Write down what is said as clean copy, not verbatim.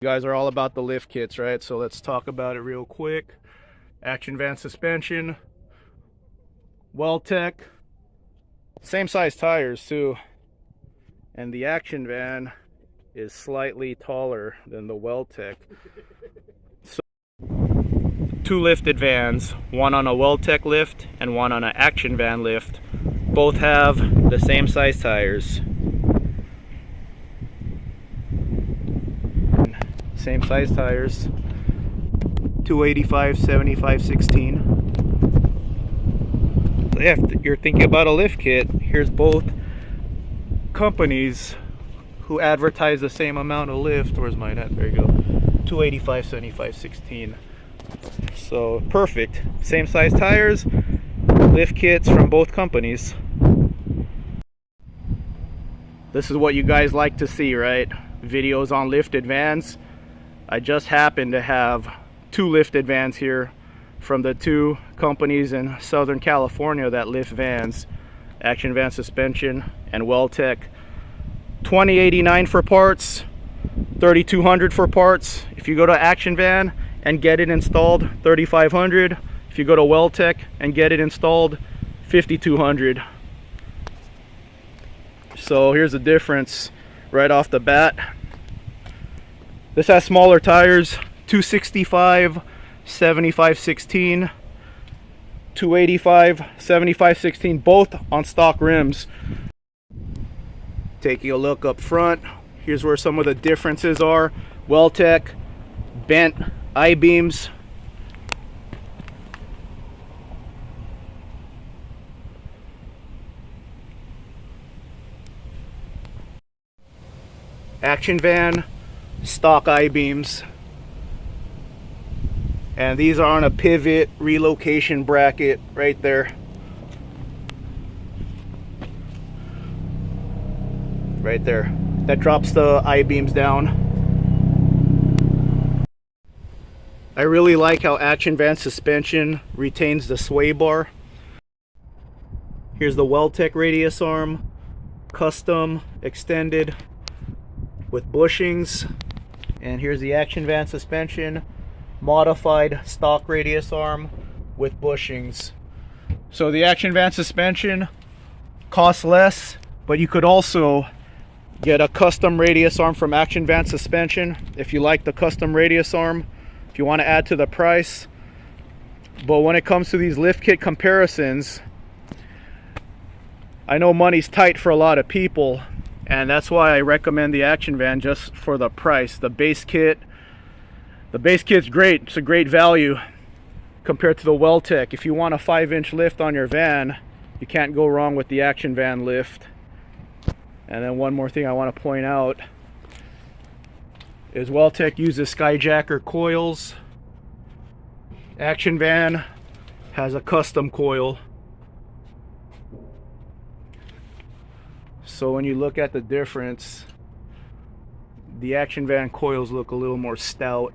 You guys are all about the lift kits, right? So let's talk about it real quick. Action van suspension, Well-Tec, same size tires too, and the Action van is slightly taller than the Well-Tec. So two lifted vans, one on a Well-Tec lift and one on an Action van lift, both have the same size tires. Same size tires, 285, 75, 16. So yeah, if you're thinking about a lift kit, here's both companies who advertise the same amount of lift. Where's mine at? There you go. 285, 75, 16. So perfect. Same size tires, lift kits from both companies. This is what you guys like to see, right? Videos on lifted vans. I just happen to have two lifted vans here from the two companies in Southern California that lift vans, Action Van Suspension and Well-Tec. $20.89 for parts, $3,200 for parts. If you go to Action Van and get it installed, $3,500. If you go to Well-Tec and get it installed, $5,200. So here's the difference right off the bat. This has smaller tires, 265, 75, 16, 285, 75, 16, both on stock rims. Taking a look up front, here's where some of the differences are. Well-Tec, bent I-beams. Action Van, stock I-beams, and these are on a pivot relocation bracket right there, that drops the I-beams down. I really like how Action Van Suspension retains the sway bar. Here's the Well-Tec radius arm, custom extended with bushings. And here's the Action Van Suspension, modified stock radius arm with bushings. So the Action Van Suspension costs less, but you could also get a custom radius arm from Action Van Suspension if you like the custom radius arm, if you want to add to the price. But when it comes to these lift kit comparisons, I know money's tight for a lot of people, and that's why I recommend the Action Van just for the price. The base kit's great. It's a great value compared to the Well-Tec. If you want a 5-inch lift on your van, you can't go wrong with the Action Van lift. And then one more thing I want to point out is Well-Tec uses Skyjacker coils. Action Van has a custom coil. So when you look at the difference, the Action Van coils look a little more stout.